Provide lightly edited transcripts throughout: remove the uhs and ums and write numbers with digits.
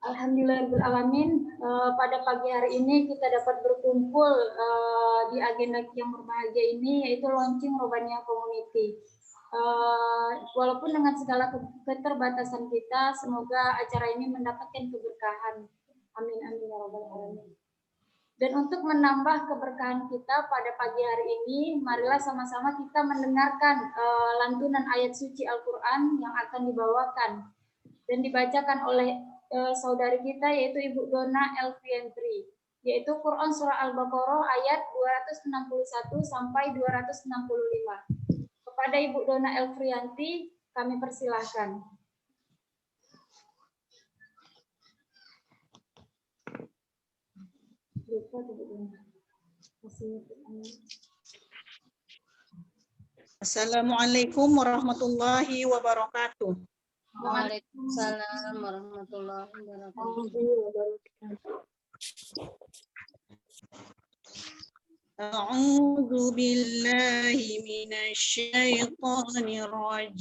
Alhamdulillahirrahmanirrahim. Pada pagi hari ini kita dapat berkumpul di agenda yang berbahagia ini, yaitu launching Robania Community. Walaupun dengan segala keterbatasan kita, semoga acara ini mendapatkan keberkahan. Amin amin ya rabbal alamin. Dan untuk menambah keberkahan kita pada pagi hari ini, marilah sama-sama kita mendengarkan lantunan ayat suci Al-Quran yang akan dibawakan dan dibacakan oleh saudari kita, yaitu Ibu Dona Elvientri, yaitu Quran Surah Al-Baqarah ayat 261 sampai 265. Kepada Ibu Dona Elvientri kami persilahkan. Assalamualaikum warahmatullahi wabarakatuh. Waalaikumsalam warahmatullahi wabarakatuh. A'udzu billahi minasy syaithanir rajim.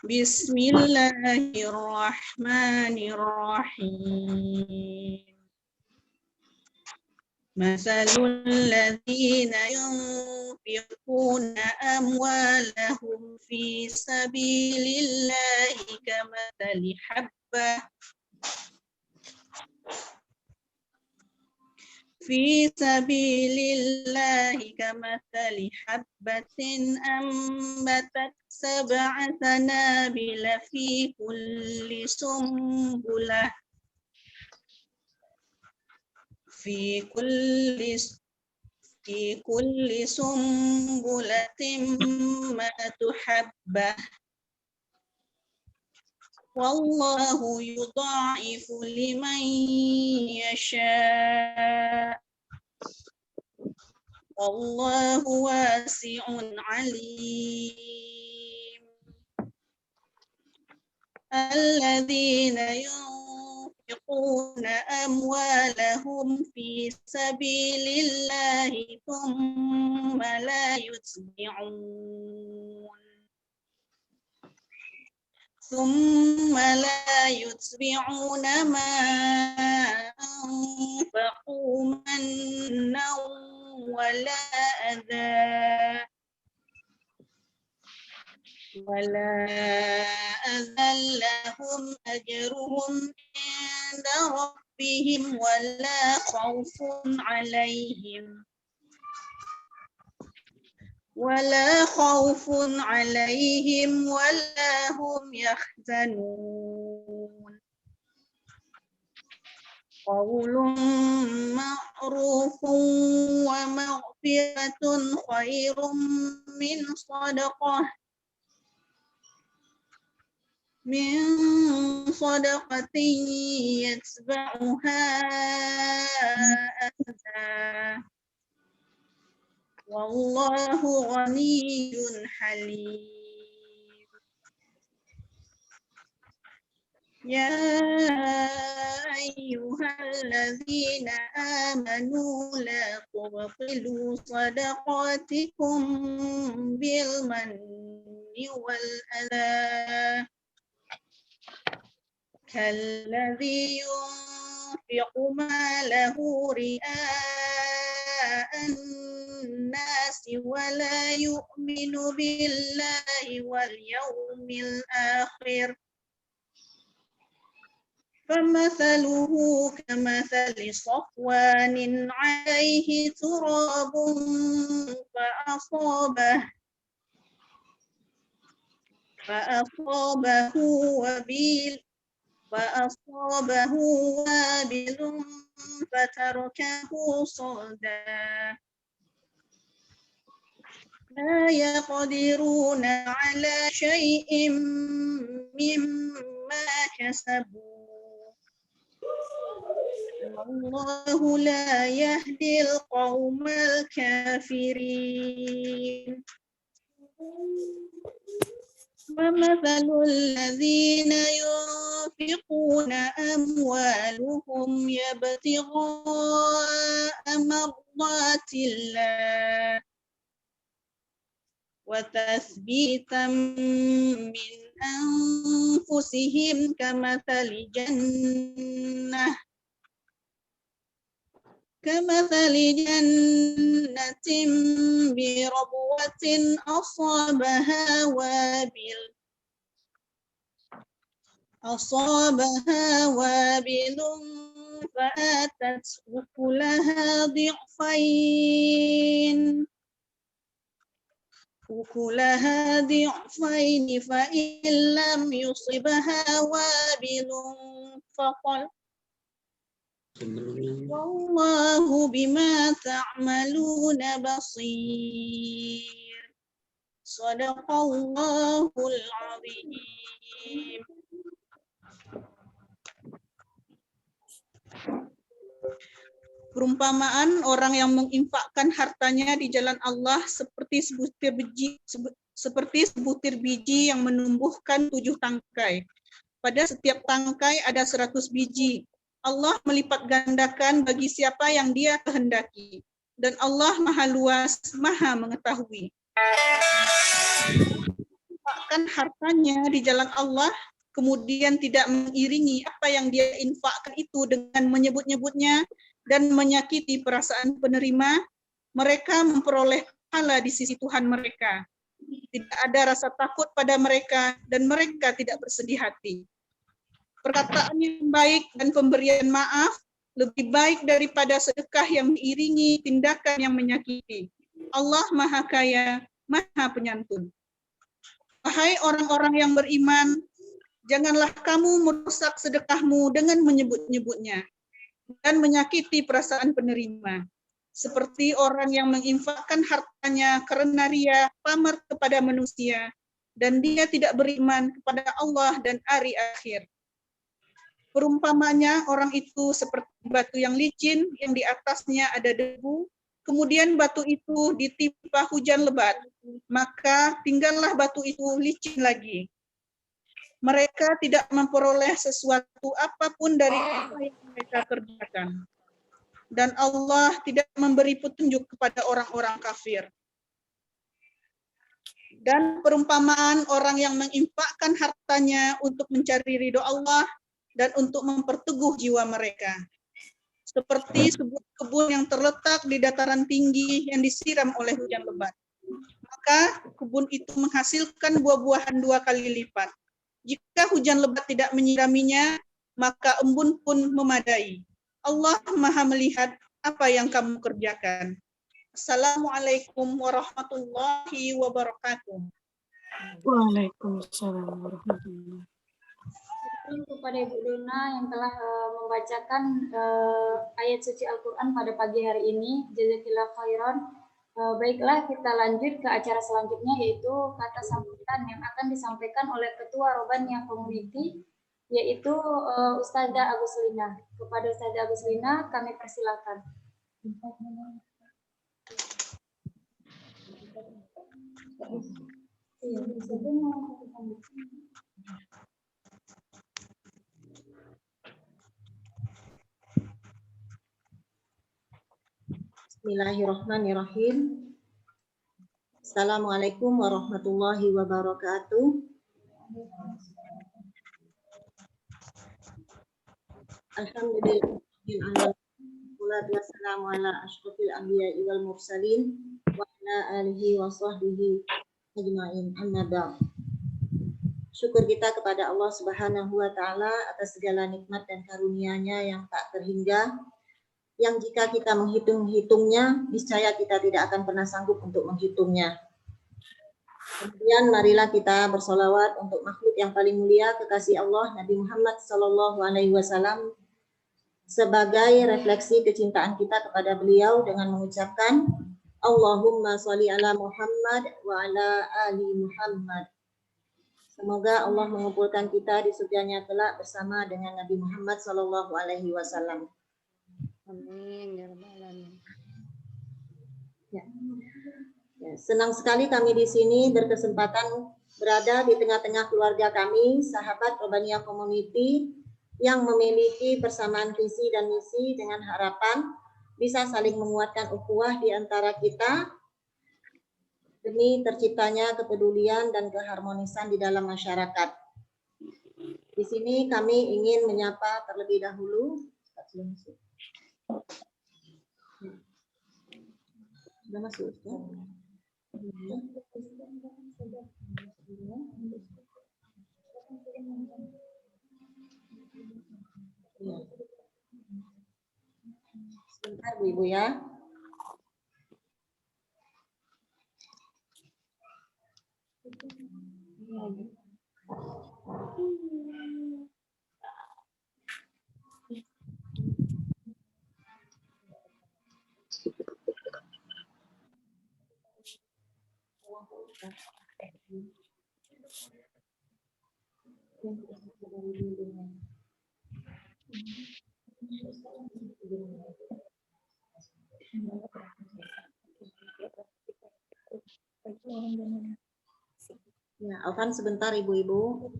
Bismillahirrahmanirrahim. Mathalul ladzina yunfiquna amwalahum fi sabilillahi kamathali habbah في سبيل الله كمثل حبة أنبتت 7 سنابل في كل سنبلة 100 حبة والله يضاعف لمن يشاء والله واسع عليم. الذين ينفقون أموالهم في سبيل الله ثم لا يتبعون ما أنفقوا منا ولا أذى لهم أجرهم عند ربهم ولا خوف عليهم ولا هم يحزنون. قول معروف ومغفرة خير من صدقة يتبعها أذى والله غني حليم. يا أيها الذين آمنوا لا تبطلوا صدقاتكم بالمن والأذى كالذي ينفق ماله رئاء الناس ولا يؤمن بالله واليوم الآخر فمثله كمثل صفوان عليه تراب فأصابه وابل فتركه صلدا لا يقدرون على شيء مما كسبوا والله لا يهدي القوم الكافرين. ومثل الذين ينفقون أموالهم ابتغاء مرضات الله وتثبيتا من أنفسهم أنفسهم كمثل جنة بربوة أصابها وابل فآتت أكلها ضعفين فإن لم يصبها وابل فطل والله بما تعملون بصير صدق الله العظيم. Perumpamaan orang yang menginfakkan hartanya di jalan Allah seperti sebutir biji yang menumbuhkan 7 tangkai. Pada setiap tangkai ada 100 biji. Allah melipat gandakan bagi siapa yang Dia kehendaki. Dan Allah Maha Luas, Maha Mengetahui. Menginfakkan hartanya di jalan Allah, kemudian tidak mengiringi apa yang dia infakkan itu dengan menyebut-nyebutnya dan menyakiti perasaan penerima, mereka memperoleh pahala di sisi Tuhan mereka. Tidak ada rasa takut pada mereka dan mereka tidak bersedih hati. Perkataan yang baik dan pemberian maaf lebih baik daripada sedekah yang diiringi tindakan yang menyakiti. Allah Maha Kaya, Maha Penyantun. Wahai orang-orang yang beriman, janganlah kamu merusak sedekahmu dengan menyebut-nyebutnya dan menyakiti perasaan penerima. Seperti orang yang menginfakkan hartanya karena ria, pamer kepada manusia, dan dia tidak beriman kepada Allah dan hari akhir. Perumpamanya orang itu seperti batu yang licin yang di atasnya ada debu, kemudian batu itu ditimpa hujan lebat, maka tinggallah batu itu licin lagi. Mereka tidak memperoleh sesuatu apapun dari apa yang mereka kerjakan. Dan Allah tidak memberi petunjuk kepada orang-orang kafir. Dan perumpamaan orang yang menginfakkan hartanya untuk mencari ridho Allah dan untuk memperteguh jiwa mereka. Seperti sebuah kebun yang terletak di dataran tinggi yang disiram oleh hujan lebat. Maka kebun itu menghasilkan buah-buahan 2 kali lipat. Jika hujan lebat tidak menyiraminya, maka embun pun memadai. Allah Maha melihat apa yang kamu kerjakan. Assalamualaikum warahmatullahi wabarakatuh. Waalaikumsalam warahmatullahi wabarakatuh. Kepada Ibu Luna yang telah membacakan ayat suci Al-Quran pada pagi hari ini. Jazakillah khairan. Baiklah, kita lanjut ke acara selanjutnya, yaitu kata sambutan yang akan disampaikan oleh Ketua Robaniyah Community, yaitu Ustazah Agus Lina. Kepada Ustazah Agus Lina, kami persilakan. Bismillahirrahmanirrahim. Assalamualaikum warahmatullahi wabarakatuh. Alhamdulillah. Wassalamu ala asyrafil anbiya'i wal mursalin wa ala alihi wa sahbihi ajma'in. Amma ba'd. Syukur kita kepada Allah Subhanahu wa taala atas segala nikmat dan karunia-Nya yang tak terhingga, yang jika kita menghitung-hitungnya, niscaya kita tidak akan pernah sanggup untuk menghitungnya. Kemudian marilah kita bersolawat untuk makhluk yang paling mulia, kekasih Allah Nabi Muhammad SAW, sebagai refleksi kecintaan kita kepada beliau dengan mengucapkan Allahumma sholli ala Muhammad wa ala ali Muhammad. Semoga Allah mengumpulkan kita di surganya kelak bersama dengan Nabi Muhammad SAW. Amin ya rabbal alamin. Ya. Senang sekali kami di sini berkesempatan berada di tengah-tengah keluarga kami, sahabat Robaniyah Community, yang memiliki persamaan visi dan misi dengan harapan bisa saling menguatkan ukhuwah di antara kita demi terciptanya kepedulian dan keharmonisan di dalam masyarakat. Di sini kami ingin menyapa terlebih dahulu. Sudah masuk, Ustaz? Ya. Sebentar Bu Ibu ya. Ya, Alvan sebentar Ibu-ibu.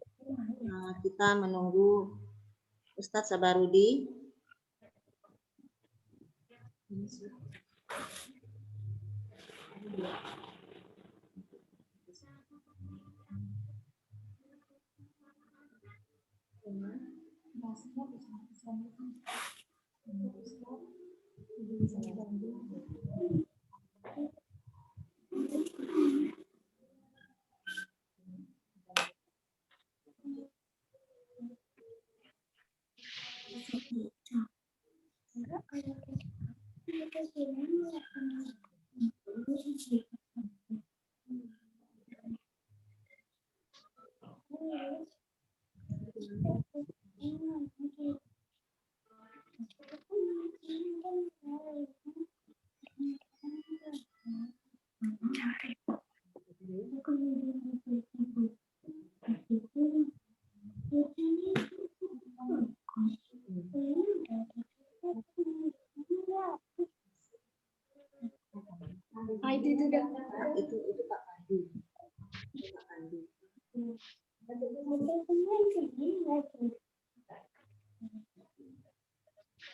Kita menunggu Ustadz Sabarudi. Itu udah. Itu Pak Pandi. Pak Pandi.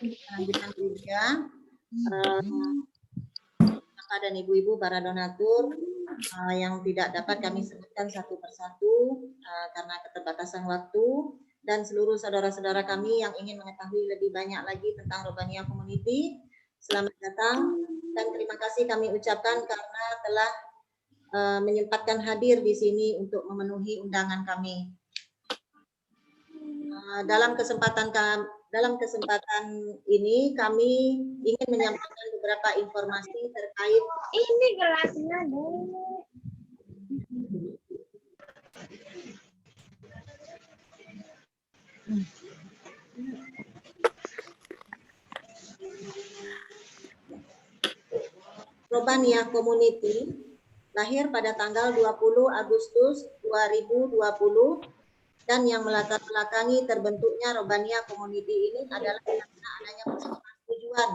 Lanjutkan juga. Bapak dan Ibu-ibu para donatur yang tidak dapat kami sebutkan satu persatu karena keterbatasan waktu, dan seluruh saudara-saudara kami yang ingin mengetahui lebih banyak lagi tentang Robaniyah Community, selamat datang dan terima kasih kami ucapkan karena telah menyempatkan hadir di sini untuk memenuhi undangan kami. Dalam kesempatan ini kami ingin menyampaikan beberapa informasi terkait Ini gelasnya, Bu. Robaniyah Community lahir pada tanggal 20 Agustus 2020 dan yang melatar belakangi terbentuknya Robaniyah Community ini adalah karena adanya persamaan tujuan,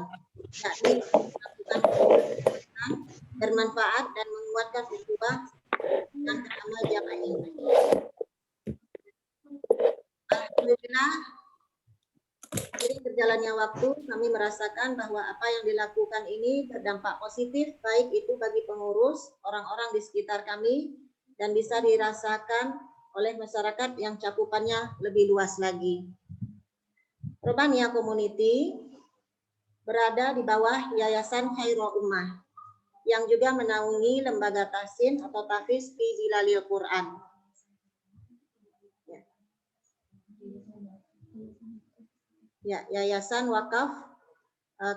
yakni melakukan kegiatan bermanfaat dan menguatkan ukhuwah dan amal jamaah. Alhamdulillah, seiring berjalannya waktu, kami merasakan bahwa apa yang dilakukan ini berdampak positif, baik itu bagi pengurus, orang-orang di sekitar kami, dan bisa dirasakan oleh masyarakat yang cakupannya lebih luas lagi. Robaniyah Community berada di bawah Yayasan Khairul Ummah, yang juga menaungi lembaga tahsin atau tahfiz fi Zilalil Quran. Ya, Yayasan Wakaf,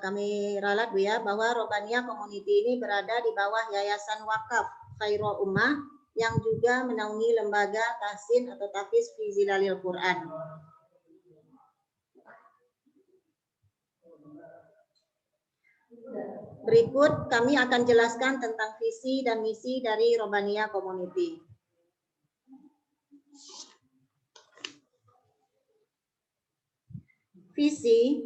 kami ralat Bu ya, bahwa Robaniyah Community ini berada di bawah Yayasan Wakaf Khairul Ummah yang juga menaungi lembaga tahsin atau tahfiz fi Zilalil Quran. Berikut kami akan jelaskan tentang visi dan misi dari Robaniyah Community. Visi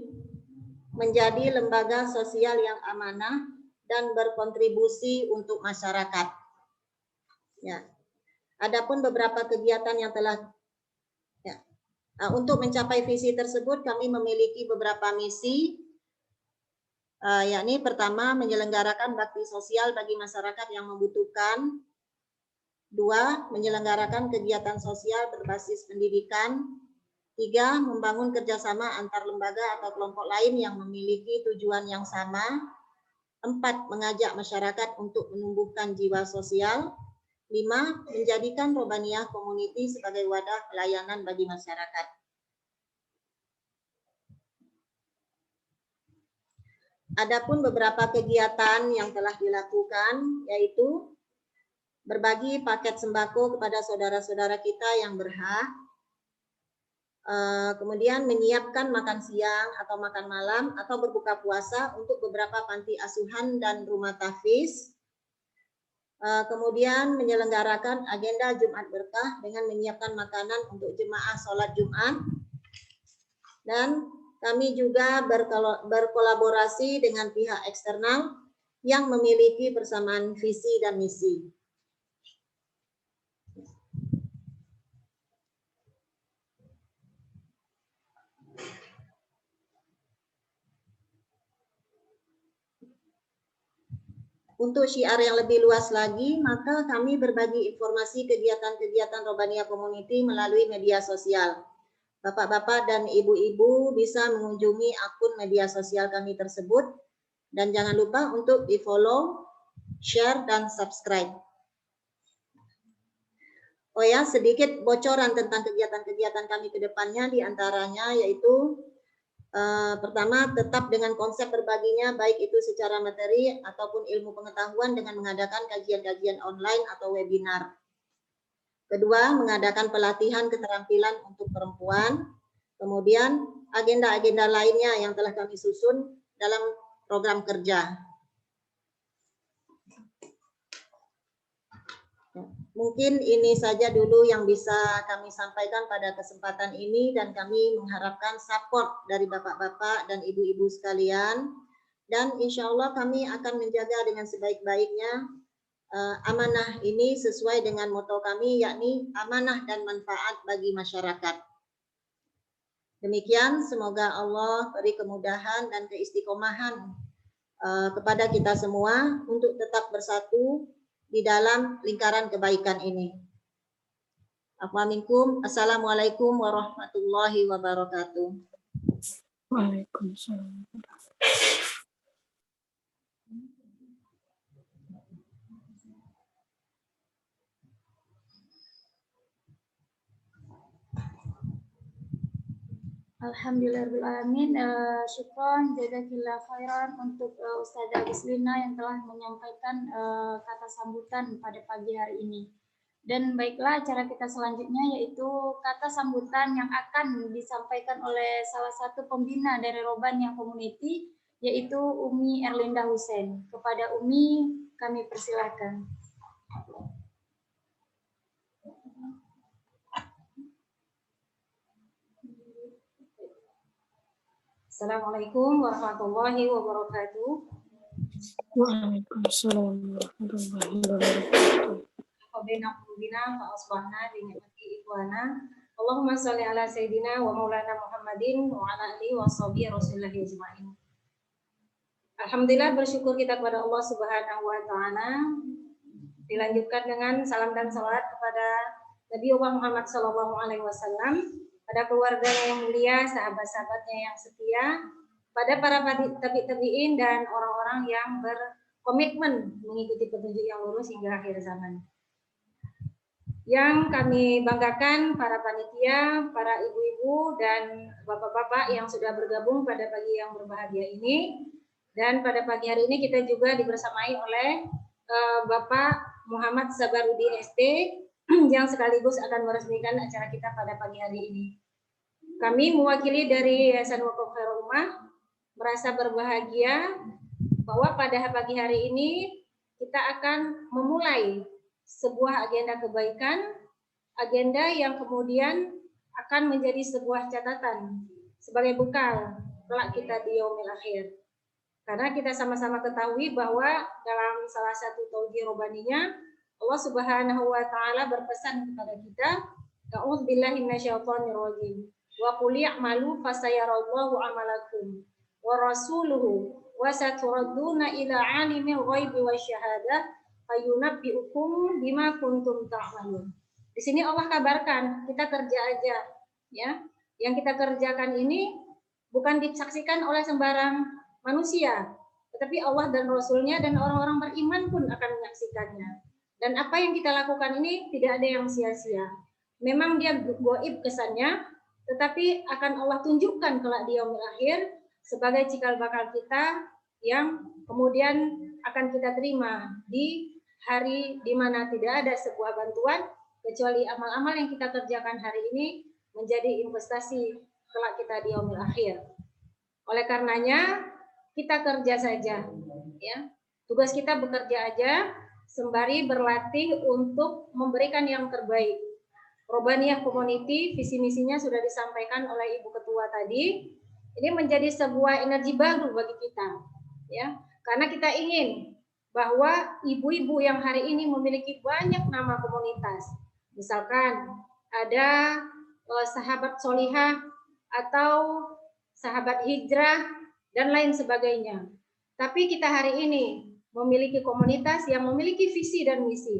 menjadi lembaga sosial yang amanah dan berkontribusi untuk masyarakat. Ya. Adapun beberapa kegiatan yang telah untuk mencapai visi tersebut kami memiliki beberapa misi, yakni pertama menyelenggarakan bakti sosial bagi masyarakat yang membutuhkan. Dua, menyelenggarakan kegiatan sosial berbasis pendidikan. 3. Membangun kerjasama antar lembaga atau kelompok lain yang memiliki tujuan yang sama. 4. Mengajak masyarakat untuk menumbuhkan jiwa sosial. 5. Menjadikan Robaniyah Community sebagai wadah pelayanan bagi masyarakat. Adapun beberapa kegiatan yang telah dilakukan, yaitu berbagi paket sembako kepada saudara-saudara kita yang berhak, kemudian menyiapkan makan siang atau makan malam atau berbuka puasa untuk beberapa panti asuhan dan rumah tahfiz. Kemudian menyelenggarakan agenda Jumat Berkah dengan menyiapkan makanan untuk jemaah sholat Jumat. Dan kami juga berkolaborasi dengan pihak eksternal yang memiliki persamaan visi dan misi. Untuk syiar yang lebih luas lagi, maka kami berbagi informasi kegiatan-kegiatan Robaniyah Community melalui media sosial. Bapak-bapak dan ibu-ibu bisa mengunjungi akun media sosial kami tersebut. Dan jangan lupa untuk di-follow, share, dan subscribe. Oh ya, sedikit bocoran tentang kegiatan-kegiatan kami ke depannya, diantaranya yaitu pertama, tetap dengan konsep berbaginya, baik itu secara materi ataupun ilmu pengetahuan dengan mengadakan kajian-kajian online atau webinar. Kedua, mengadakan pelatihan keterampilan untuk perempuan. Kemudian, agenda-agenda lainnya yang telah kami susun dalam program kerja. Mungkin ini saja dulu yang bisa kami sampaikan pada kesempatan ini, dan kami mengharapkan support dari bapak-bapak dan ibu-ibu sekalian. Dan insya Allah kami akan menjaga dengan sebaik-baiknya amanah ini sesuai dengan moto kami, yakni amanah dan manfaat bagi masyarakat. Demikian, semoga Allah beri kemudahan dan keistiqomahan kepada kita semua untuk tetap bersatu di dalam lingkaran kebaikan ini. Assalamualaikum warahmatullahi wabarakatuh. Waalaikumsalam. Alhamdulillahirrahmanirrahim. Syukron, jazakillah khairan untuk Ustazah Bislina yang telah menyampaikan kata sambutan pada pagi hari ini. Dan baiklah, acara kita selanjutnya yaitu kata sambutan yang akan disampaikan oleh salah satu pembina dari Robaniyah Community, yaitu Umi Erlinda Hussein. Kepada Umi kami persilahkan. Assalamualaikum warahmatullahi wabarakatuh. Waalaikumsalam warahmatullahi wabarakatuh. Allahumma sholli ala sayyidina wa maulana Muhammadin wa ala alihi wa sahbihi rasulillahi ajma'in. Alhamdulillah, bersyukur kita kepada Allah Subhanahu wa taala. Dilanjutkan dengan salam dan salawat kepada Nabi Muhammad sallallahu alaihi wasallam, pada keluarganya yang mulia, sahabat-sahabatnya yang setia, pada para tabi'in dan orang-orang yang berkomitmen mengikuti petunjuk yang lurus hingga akhir zaman. Yang kami banggakan para panitia, para ibu-ibu dan bapak-bapak yang sudah bergabung pada pagi yang berbahagia ini. Dan pada pagi hari ini kita juga dibersamai oleh Bapak Muhammad Sabarudin ST yang sekaligus akan meresmikan acara kita pada pagi hari ini. Kami mewakili dari Yayasan Wakaf Khairul Ummah merasa berbahagia bahwa pada pagi hari ini kita akan memulai sebuah agenda kebaikan, agenda yang kemudian akan menjadi sebuah catatan sebagai bekal kelak kita di yaumil akhir. Karena kita sama-sama ketahui bahwa dalam salah satu tauhid robaniyah, Allah Subhanahu wa taala berpesan kepada kita, "A'udzubillahi minasyaitonirrajim. Wa qul ya'malu fasayarallahu 'amalakum wa rasuluhu wa saturadduna ila 'alimil ghaibi wasyahadah fayunabbi'ukum bima kuntum ta'malun." Di sini Allah kabarkan, kita kerja aja, ya. yang kita kerjakan ini bukan disaksikan oleh sembarang manusia, tetapi Allah dan Rasul-Nya dan orang-orang beriman pun akan menyaksikannya. Dan apa yang kita lakukan ini tidak ada yang sia-sia. Memang dia gaib kesannya, tetapi akan Allah tunjukkan kelak di yaumil akhir sebagai cikal bakal kita yang kemudian akan kita terima di hari di mana tidak ada sebuah bantuan kecuali amal-amal yang kita kerjakan hari ini menjadi investasi kelak kita di yaumil akhir. Oleh karenanya kita kerja saja, ya. Tugas kita bekerja aja sembari berlatih untuk memberikan yang terbaik. Robaniyah Community visi misinya sudah disampaikan oleh Ibu Ketua tadi. Ini menjadi sebuah energi baru bagi kita, ya. Karena kita ingin bahwa ibu-ibu yang hari ini memiliki banyak nama komunitas. Misalkan ada sahabat solihah atau sahabat hijrah dan lain sebagainya. Tapi kita hari ini memiliki komunitas yang memiliki visi dan misi.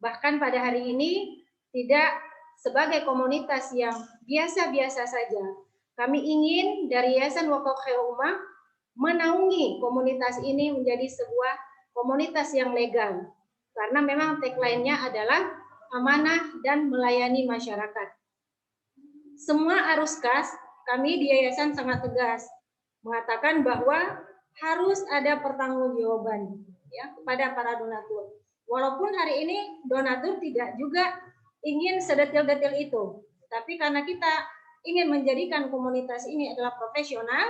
Bahkan pada hari ini tidak sebagai komunitas yang biasa-biasa saja. Kami ingin dari Yayasan Wakaf Khairul Ummah menaungi komunitas ini menjadi sebuah komunitas yang legal. Karena memang tagline-nya adalah amanah dan melayani masyarakat. Semua arus kas, kami di Yayasan sangat tegas mengatakan bahwa harus ada pertanggungjawaban, ya, kepada para donatur. Walaupun hari ini donatur tidak juga ingin sedetil-detil itu, tapi karena kita ingin menjadikan komunitas ini adalah profesional,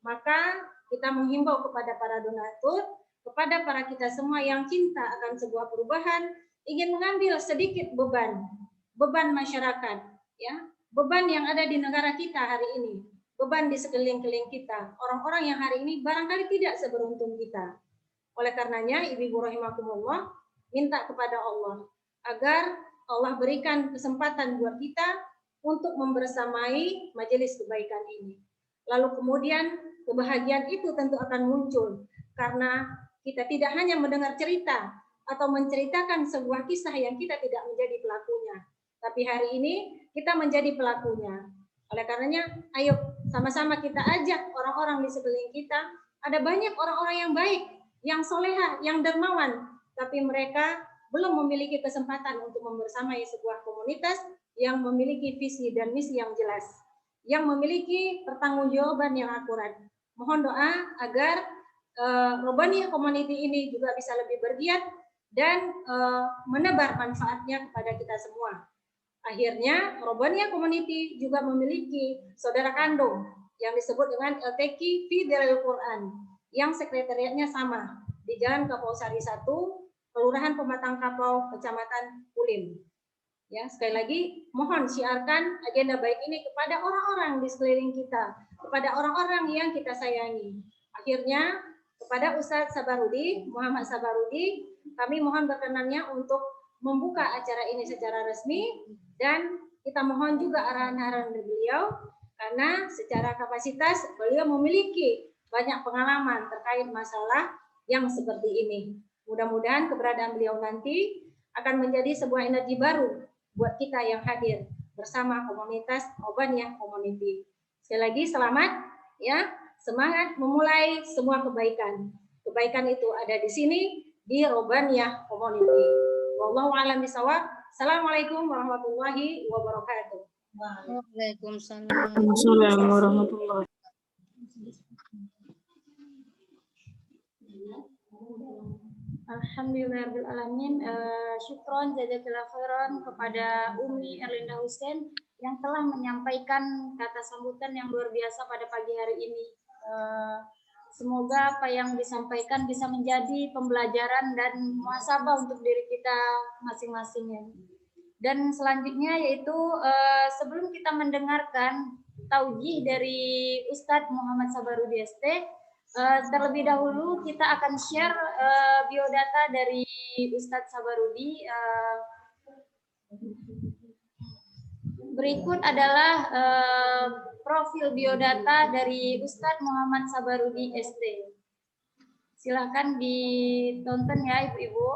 maka kita menghimbau kepada para donatur, kepada para kita semua yang cinta akan sebuah perubahan, ingin mengambil sedikit beban masyarakat, ya, beban yang ada di negara kita hari ini, beban di sekeliling-keliling kita, orang-orang yang hari ini barangkali tidak seberuntung kita. Oleh karenanya, Ibu rahimakumullah, minta kepada Allah agar Allah berikan kesempatan buat kita untuk membersamai majelis kebaikan ini. Lalu kemudian kebahagiaan itu tentu akan muncul karena kita tidak hanya mendengar cerita atau menceritakan sebuah kisah yang kita tidak menjadi pelakunya, tapi hari ini kita menjadi pelakunya. Oleh karenanya, ayo sama-sama kita ajak orang-orang di sekeliling kita. Ada banyak orang-orang yang baik, yang solehah, yang dermawan, tapi mereka belum memiliki kesempatan untuk membersamai sebuah komunitas yang memiliki visi dan misi yang jelas, yang memiliki pertanggungjawaban yang akurat. Mohon doa agar Robaniyah Community ini juga bisa lebih bergiat dan menebar manfaatnya kepada kita semua. Akhirnya, Robaniyah Community juga memiliki saudara kandung yang disebut dengan LTQ fi Darul Quran, yang sekretariatnya sama di Jalan Kapausari 1, Kelurahan Pematang Kapau, Kecamatan Kulim. Ya, sekali lagi mohon siarkan agenda baik ini kepada orang-orang di sekeliling kita, kepada orang-orang yang kita sayangi. Akhirnya, kepada Ustadz Sabarudi, Muhammad Sabarudi, kami mohon berkenannya untuk membuka acara ini secara resmi, dan kita mohon juga arahan-arahan dari beliau karena secara kapasitas beliau memiliki banyak pengalaman terkait masalah yang seperti ini. Mudah-mudahan keberadaan beliau nanti akan menjadi sebuah energi baru buat kita yang hadir bersama komunitas Robaniyah Community. Sekali lagi selamat, ya, semangat memulai semua kebaikan. Kebaikan itu ada di sini di Robaniyah Community. Wallahu a'lam bishawab. Assalamualaikum warahmatullahi wabarakatuh. Waalaikumsalam. Assalamualaikum warahmatullahi. Alhamdulillahirrahmanirrahim. Syukron jazakallahu khairan kepada Umi Erlinda Hussein yang telah menyampaikan kata sambutan yang luar biasa pada pagi hari ini. Semoga apa yang disampaikan bisa menjadi pembelajaran dan muhasabah untuk diri kita masing-masing. Dan selanjutnya yaitu sebelum kita mendengarkan taujih dari Ustadz Muhammad Sabarudi ST, terlebih dahulu kita akan share biodata dari Ustadz Sabarudi. Berikut adalah profil biodata dari Ustadz Muhammad Sabarudi ST. Silakan ditonton ya Ibu-ibu.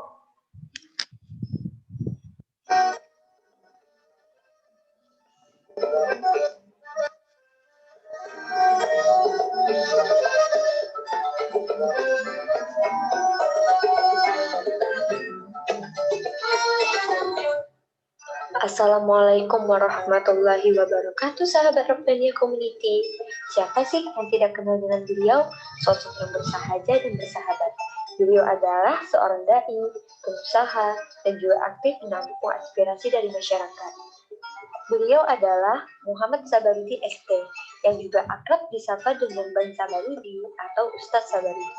Assalamualaikum warahmatullahi wabarakatuh, sahabat Rabbania Community. Siapa sih yang tidak kenal dengan beliau? Sosok yang bersahaja dan bersahabat. Beliau adalah seorang dai, pengusaha, dan juga aktif menampung aspirasi dari masyarakat. Beliau adalah Muhammad Sabarudi ST, yang juga akrab disapa dengan Bang Sabarudi atau Ustadz Sabarudi.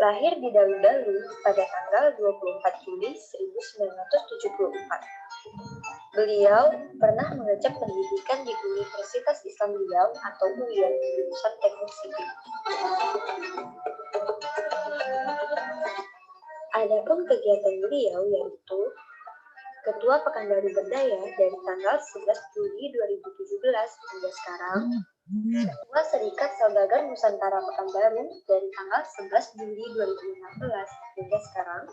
Lahir di Dalu-Dalu pada tanggal 24 Juli 1974. Beliau pernah mengecap pendidikan di Universitas Islam Riau atau UIN, Pusat Teknik Sipil. Adapun kegiatan beliau yaitu Ketua Pekanbaru Berdaya dari tanggal 11 Juli 2017 hingga sekarang, Ketua Serikat Saudagar Nusantara Pekanbaru dari tanggal 11 Juli 2016 hingga sekarang,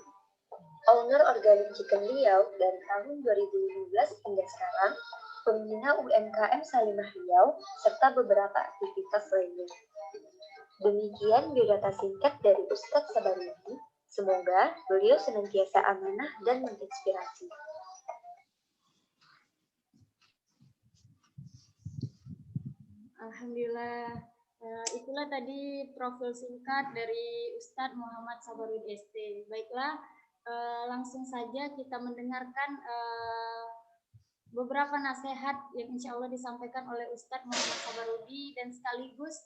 Owner Organic Chicken Riau dari tahun 2015 hingga sekarang, pembina UMKM Salimah Riau, serta beberapa aktivitas lainnya. Demikian biodata singkat dari Ustadz Sabarudi. Semoga beliau senantiasa amanah dan menginspirasi. Alhamdulillah. Itulah tadi profil singkat dari Ustadz Muhammad Sabarudi ST. Baiklah, langsung saja kita mendengarkan beberapa nasihat yang insya Allah disampaikan oleh Ustadz Muhammad Sabarudi dan sekaligus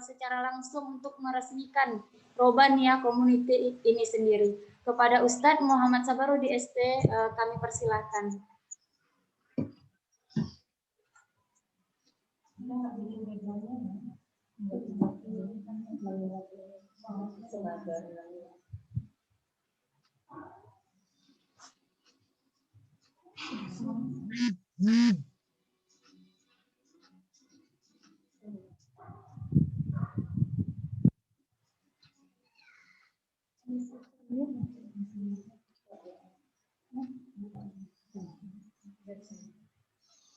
secara langsung untuk meresmikan Robbania Community ini sendiri. Kepada Ustadz Muhammad Sabarudi ST kami persilahkan.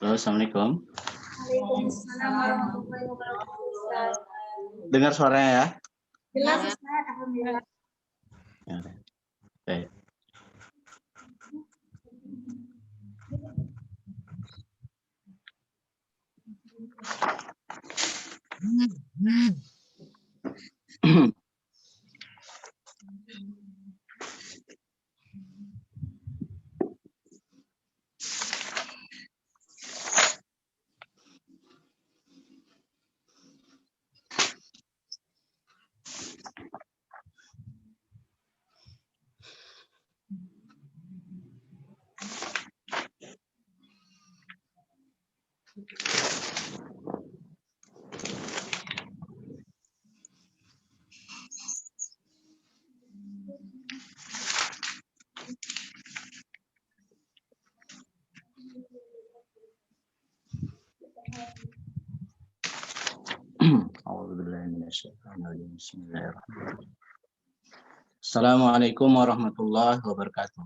Halo, Assalamualaikum. Waalaikumsalam warahmatullahi wabarakatuh, Ustaz. Dengar suaranya ya? Jelas, Ustaz. Alhamdulillah. Ya, baik. Bismillahirrahmanirrahim. Assalamualaikum warahmatullahi wabarakatuh.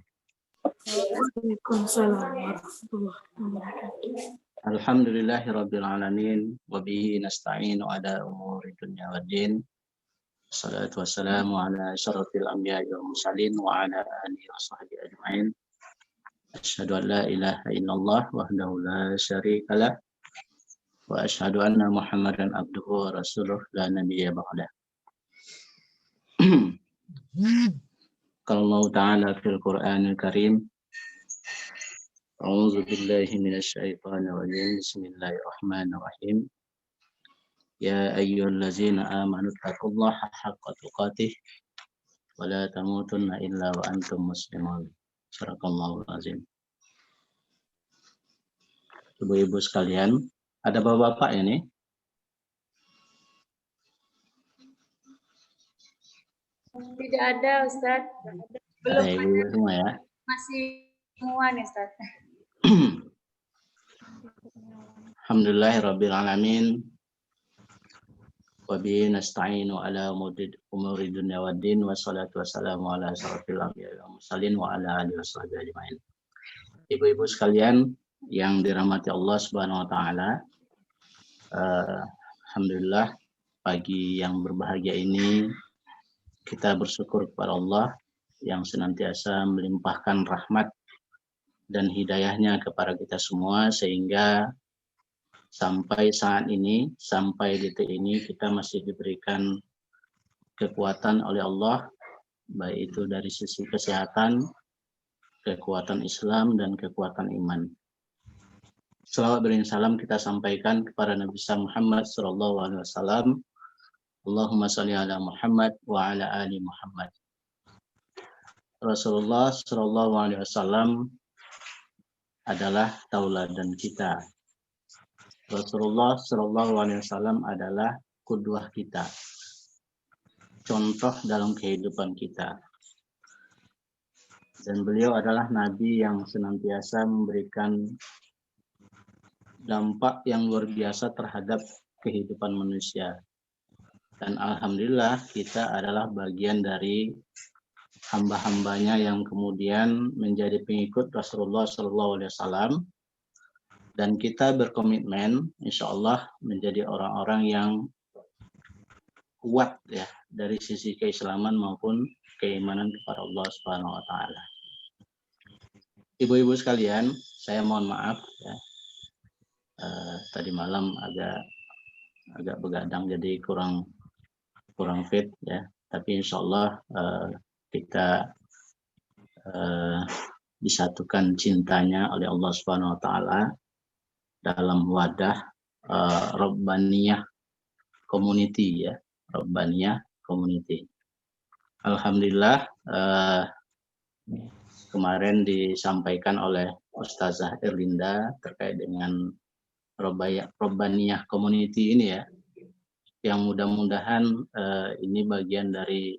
Waalaikumsalam warahmatullahi wabarakatuh. Alhamdulillahirabbil alamin wa bihi nasta'inu ala umuri dunya waddin. Wassalatu wassalamu ala asyrafil anbiya'i wal mursalin wa ala alihi washabbihi ajmain. Asyhadu an la ilaha illallah wahdahu la syarika lah wa asyhadu anna Muhammadan abduhu wa rasuluh la nabiyya ba'dah. Qala Allah ta'ala fil Qur'anil Karim. A'udzu billahi minasy syaithanir rajim. Bismillahirrahmanirrahim. Ya ayyuhallazina amanu taqullaha haqqa tuqatih wa la tamutunna illa wa antum muslimun. Shadaqallahul azim. Ibu-ibu sekalian, ada bapak-bapak ini? Tidak ada, Ustaz. Belum Ada ibu semua ya? Masih semua nih, Ustaz. Alhamdulillahirabbil alamin. Wa bihi nasta'inu ala umuri dunya waddin wassalatu wassalamu ala asyrafil anbiya'i wal mursalin wa ala alihi washabbihi ajmain. Ibu-ibu sekalian yang dirahmati Allah Subhanahu wa taala, alhamdulillah pagi yang berbahagia ini kita bersyukur kepada Allah yang senantiasa melimpahkan rahmat dan hidayahnya kepada kita semua, sehingga sampai saat ini, sampai detik ini kita masih diberikan kekuatan oleh Allah, baik itu dari sisi kesehatan, kekuatan Islam, dan kekuatan iman. Selawat dan salam kita sampaikan kepada Nabi Muhammad SAW. Allahumma salli ala Muhammad wa ala ali Muhammad. Rasulullah SAW adalah tauladan kita. Rasulullah SAW adalah qudwah kita, contoh dalam kehidupan kita. Dan beliau adalah Nabi yang senantiasa memberikan dampak yang luar biasa terhadap kehidupan manusia. Dan alhamdulillah kita adalah bagian dari hamba-hambanya yang kemudian menjadi pengikut Rasulullah SAW. Dan kita berkomitmen, insya Allah, menjadi orang-orang yang kuat ya dari sisi keislaman maupun keimanan kepada Allah Subhanahu Wa Taala. Ibu-ibu sekalian, saya mohon maaf ya. Tadi malam agak begadang, jadi kurang fit ya. Tapi insya Allah kita disatukan cintanya oleh Allah Subhanahu Wa Taala dalam wadah Rabbaniyah Community ya, Rabbaniyah Community. Alhamdulillah kemarin disampaikan oleh Ustazah Erlinda terkait dengan Rabbaniyah Community ini ya, yang mudah-mudahan ini bagian dari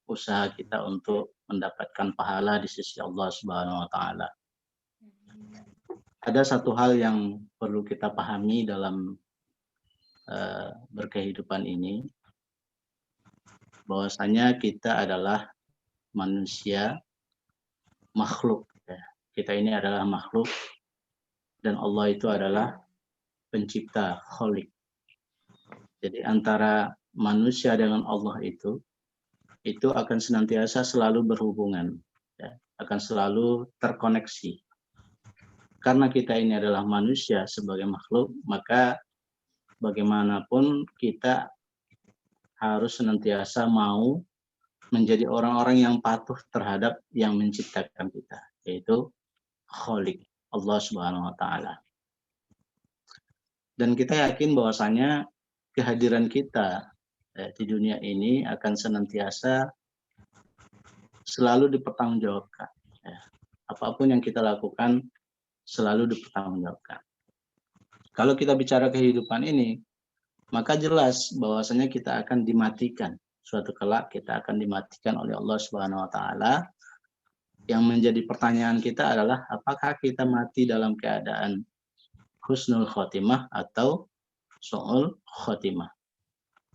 usaha kita untuk mendapatkan pahala di sisi Allah Subhanahu Wa Taala. Ada satu hal yang perlu kita pahami dalam berkehidupan ini, bahwasanya kita adalah manusia, makhluk. Ya. Kita ini adalah makhluk, dan Allah itu adalah pencipta, Khalik. Jadi antara manusia dengan Allah itu akan senantiasa selalu berhubungan, ya, akan selalu terkoneksi. Karena kita ini adalah manusia sebagai makhluk, maka bagaimanapun kita harus senantiasa mau menjadi orang-orang yang patuh terhadap yang menciptakan kita, yaitu Khalik, Allah Subhanahu Wa Taala. Dan kita yakin bahwasanya kehadiran kita di dunia ini akan senantiasa selalu dipertanggungjawabkan. Ya. Apapun yang kita lakukan selalu dipertanggungjawabkan. Kalau kita bicara kehidupan ini, maka jelas bahwasanya kita akan dimatikan. Suatu kelak kita akan dimatikan oleh Allah Subhanahu Wa Taala. Yang menjadi pertanyaan kita adalah apakah kita mati dalam keadaan husnul khotimah atau su'ul khotimah.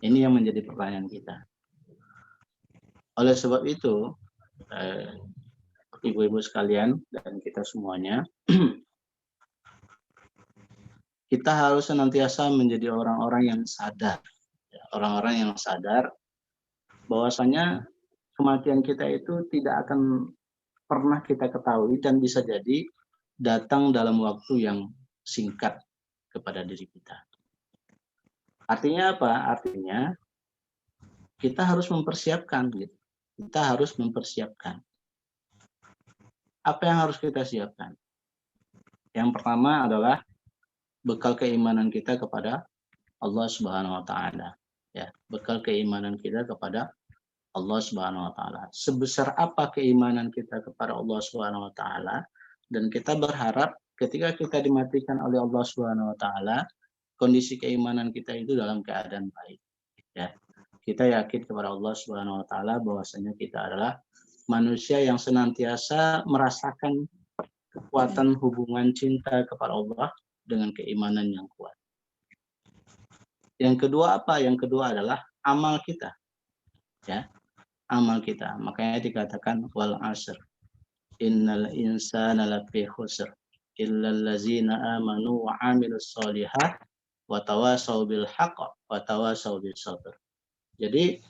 Ini yang menjadi pertanyaan kita. Oleh sebab itu, ibu-ibu sekalian dan kita semuanya, kita harus senantiasa menjadi orang-orang yang sadar. Orang-orang yang sadar bahwasanya kematian kita itu tidak akan pernah kita ketahui dan bisa jadi datang dalam waktu yang singkat kepada diri kita. Artinya apa? Artinya kita harus mempersiapkan. Gitu. Kita harus mempersiapkan. Apa yang harus kita siapkan? Yang pertama adalah bekal keimanan kita kepada Allah Subhanahu Wa Taala. Ya, bekal keimanan kita kepada Allah Subhanahu Wa Taala. Sebesar apa keimanan kita kepada Allah Subhanahu Wa Taala, dan kita berharap ketika kita dimatikan oleh Allah Subhanahu Wa Taala, kondisi keimanan kita itu dalam keadaan baik. Ya, kita yakin kepada Allah Subhanahu Wa Taala bahwasanya kita adalah manusia yang senantiasa merasakan kekuatan hubungan cinta kepada Allah dengan keimanan yang kuat. Yang kedua apa? Yang kedua adalah amal kita. Ya, amal kita. Makanya dikatakan wal asr. Innal insana lafi khusr illal ladzina amanu wa amilus sholihat wa tawasaw bil haqq wa tawasaw bis sabr. Jadi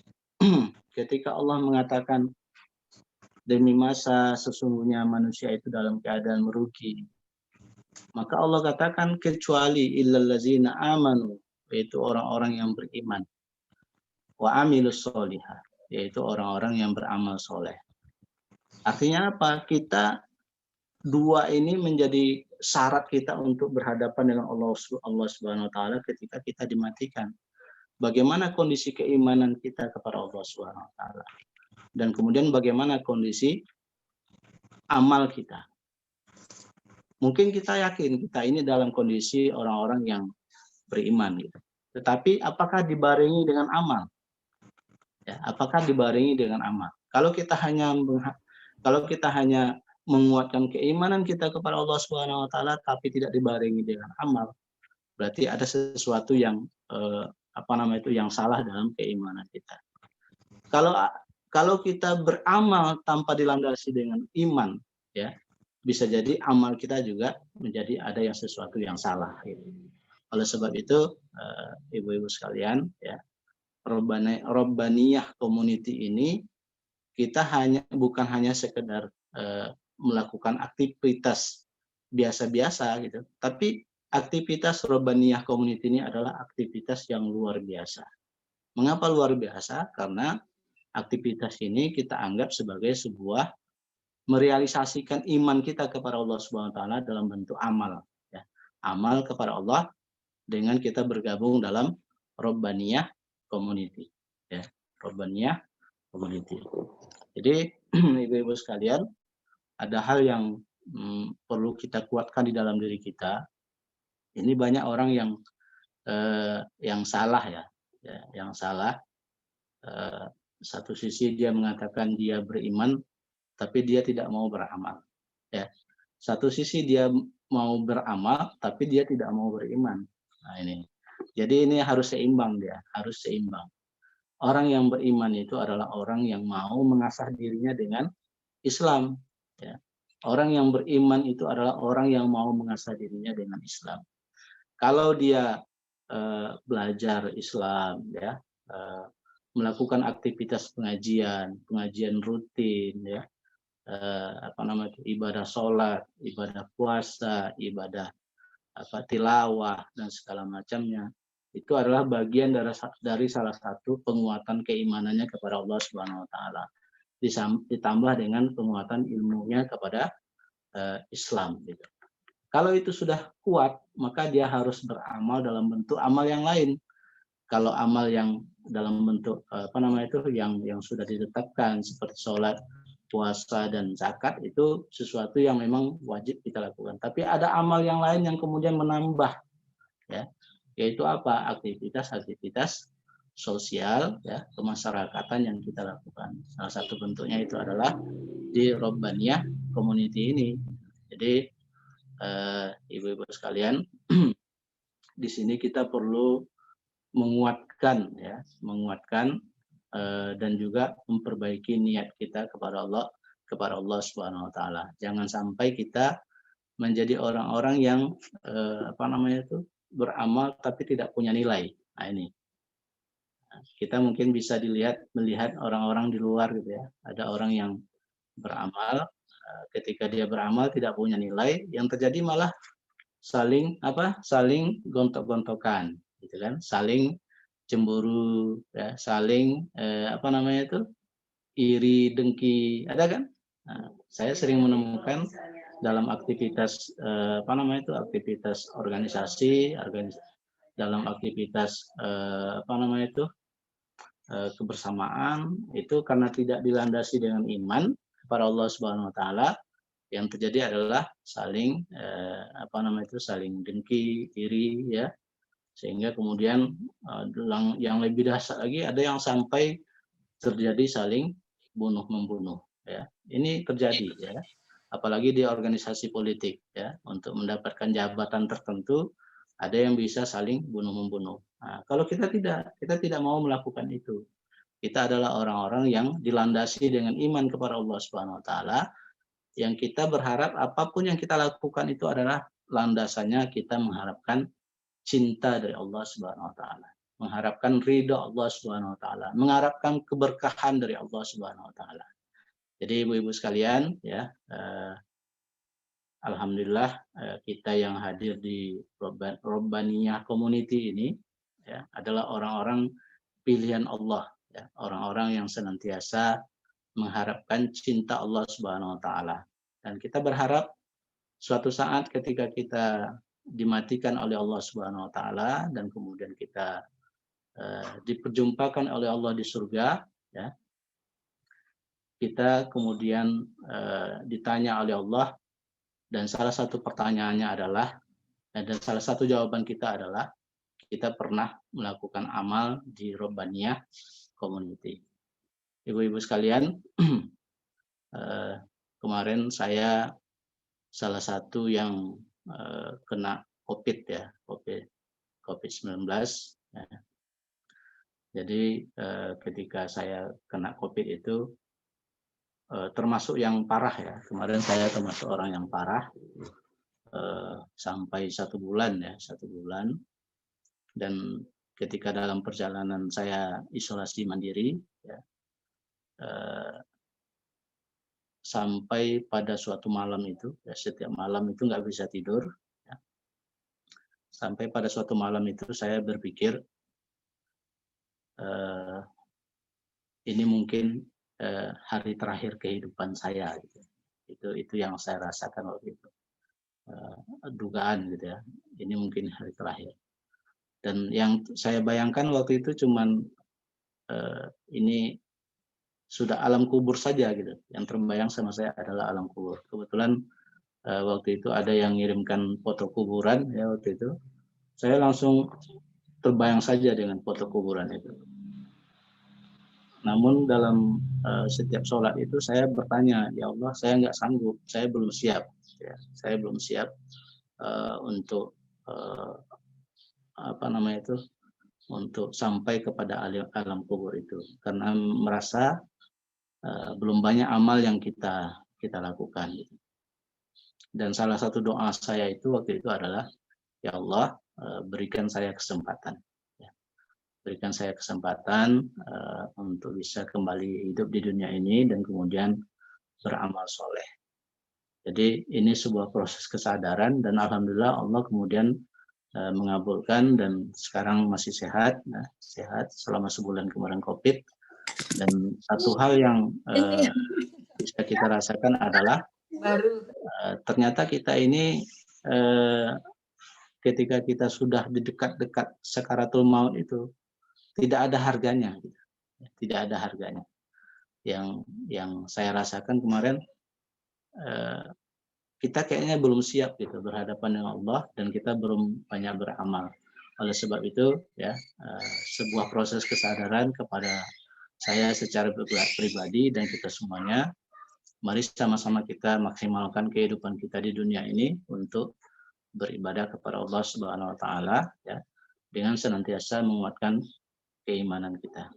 ketika Allah mengatakan demi masa sesungguhnya manusia itu dalam keadaan merugi. Maka Allah katakan kecuali illallazina amanu, yaitu orang-orang yang beriman, wa amilus solihah, yaitu orang-orang yang beramal soleh. Artinya apa? Kita dua ini menjadi syarat kita untuk berhadapan dengan Allah Subhanahu wa taala ketika kita dimatikan. Bagaimana kondisi keimanan kita kepada Allah Subhanahu wa taala? Dan kemudian bagaimana kondisi amal kita? Mungkin kita yakin kita ini dalam kondisi orang-orang yang beriman gitu. Tetapi apakah dibarengi dengan amal? Ya, apakah dibarengi dengan amal? Kalau kita hanya menguatkan keimanan kita kepada Allah Subhanahu wa taala tapi tidak dibarengi dengan amal, berarti ada sesuatu yang yang salah dalam keimanan kita. Kalau kita beramal tanpa dilandasi dengan iman, ya, bisa jadi amal kita juga menjadi ada yang sesuatu yang salah. Gitu. Oleh sebab itu, ibu-ibu sekalian, ya, Robbaniyah Community ini kita bukan hanya sekedar melakukan aktivitas biasa-biasa gitu, tapi aktivitas Robbaniyah Community ini adalah aktivitas yang luar biasa. Mengapa luar biasa? Karena aktivitas ini kita anggap sebagai sebuah merealisasikan iman kita kepada Allah Subhanahu wa taala dalam bentuk amal, ya. Amal kepada Allah dengan kita bergabung dalam Robbaniyah Community, ya. Robbaniyah Community. Jadi ibu-ibu sekalian, ada hal yang perlu kita kuatkan di dalam diri kita. Ini banyak orang yang salah, ya, yang salah. Satu sisi dia mengatakan dia beriman, tapi dia tidak mau beramal. Ya. Satu sisi dia mau beramal, tapi dia tidak mau beriman. Nah ini. Jadi ini harus seimbang dia, harus seimbang. Orang yang beriman itu adalah orang yang mau mengasah dirinya dengan Islam. Ya. Orang yang beriman itu adalah orang yang mau mengasah dirinya dengan Islam. Kalau dia belajar Islam, ya, melakukan aktivitas pengajian rutin, ya, ibadah sholat, ibadah puasa, ibadah tilawah dan segala macamnya, itu adalah bagian dari salah satu penguatan keimanannya kepada Allah Subhanahu wa taala, ditambah dengan penguatan ilmunya kepada Islam gitu. Kalau itu sudah kuat, maka dia harus beramal dalam bentuk amal yang lain. Kalau amal yang dalam bentuk yang sudah ditetapkan seperti sholat, puasa dan zakat, itu sesuatu yang memang wajib kita lakukan. Tapi ada amal yang lain yang kemudian menambah, ya, yaitu apa? Aktivitas sosial, ya, kemasyarakatan yang kita lakukan. Salah satu bentuknya itu adalah di Robbaniyah Community ini. Jadi ibu-ibu sekalian, di sini kita perlu menguatkan dan juga memperbaiki niat kita kepada Allah Subhanahu wa taala. Jangan sampai kita menjadi orang-orang yang beramal tapi tidak punya nilai. Nah ini. Kita mungkin bisa melihat orang-orang di luar gitu ya. Ada orang yang beramal, ketika dia beramal tidak punya nilai, yang terjadi malah saling gontok-gontokan gitu kan, saling cemburu, ya, saling iri dengki, ada kan? Nah, saya sering menemukan dalam aktivitas aktivitas organisasi, dalam aktivitas kebersamaan, itu karena tidak dilandasi dengan iman kepada Allah Subhanahu wa taala, yang terjadi adalah saling saling dengki, iri, ya. Sehingga kemudian yang lebih dahsyat lagi, ada yang sampai terjadi saling bunuh-membunuh, ya. Ini terjadi, ya. Apalagi di organisasi politik, ya, untuk mendapatkan jabatan tertentu ada yang bisa saling bunuh-membunuh. Nah, kalau kita tidak mau melakukan itu. Kita adalah orang-orang yang dilandasi dengan iman kepada Allah Subhanahu wa taala, yang kita berharap apapun yang kita lakukan itu adalah landasannya kita mengharapkan cinta dari Allah Subhanahu wa taala, mengharapkan ridha Allah Subhanahu wa taala, mengharapkan keberkahan dari Allah Subhanahu wa taala. Jadi ibu-ibu sekalian ya, alhamdulillah kita yang hadir di Robbaniyah Community ini ya adalah orang-orang pilihan Allah ya, orang-orang yang senantiasa mengharapkan cinta Allah Subhanahu wa taala. Dan kita berharap suatu saat ketika kita dimatikan oleh Allah Subhanahu wa taala dan kemudian kita diperjumpakan oleh Allah di surga ya. Kita kemudian ditanya oleh Allah dan salah satu pertanyaannya adalah dan salah satu jawaban kita adalah kita pernah melakukan amal di Robbaniyah Community. Ibu-ibu sekalian, kemarin saya salah satu yang kena COVID ya, COVID-19. Ya. Jadi ketika saya kena COVID itu termasuk yang parah ya. Kemarin saya termasuk orang yang parah sampai 1 bulan ya, 1 bulan. Dan ketika dalam perjalanan saya isolasi mandiri ya, sampai pada suatu malam itu ya, setiap malam itu nggak bisa tidur ya. Sampai pada suatu malam itu saya berpikir ini mungkin hari terakhir kehidupan saya gitu. Itu yang saya rasakan waktu itu, dugaan gitu ya, ini mungkin hari terakhir. Dan yang saya bayangkan waktu itu cuman ini sudah alam kubur saja gitu. Yang terbayang sama saya adalah alam kubur. Kebetulan waktu itu ada yang ngirimkan foto kuburan ya waktu itu. Saya langsung terbayang saja dengan foto kuburan itu. Namun dalam setiap sholat itu saya bertanya, ya Allah, saya nggak sanggup, saya belum siap, ya. Saya belum siap untuk untuk sampai kepada alam kubur itu, karena merasa belum banyak amal yang kita lakukan. Dan salah satu doa saya itu waktu itu adalah, ya Allah, berikan saya kesempatan. Berikan saya kesempatan untuk bisa kembali hidup di dunia ini dan kemudian beramal soleh. Jadi ini sebuah proses kesadaran dan alhamdulillah Allah kemudian mengabulkan dan sekarang masih sehat, sehat selama sebulan kemarin COVID. Dan satu hal yang bisa kita rasakan adalah ternyata kita ini ketika kita sudah di dekat-dekat sakaratul maut itu tidak ada harganya, tidak ada harganya. Yang saya rasakan kemarin, kita kayaknya belum siap gitu berhadapan dengan Allah dan kita belum banyak beramal. Oleh sebab itu, ya sebuah proses kesadaran kepada saya secara pribadi dan kita semuanya, mari sama-sama kita maksimalkan kehidupan kita di dunia ini untuk beribadah kepada Allah Subhanahu wa taala ya, dengan senantiasa menguatkan keimanan kita.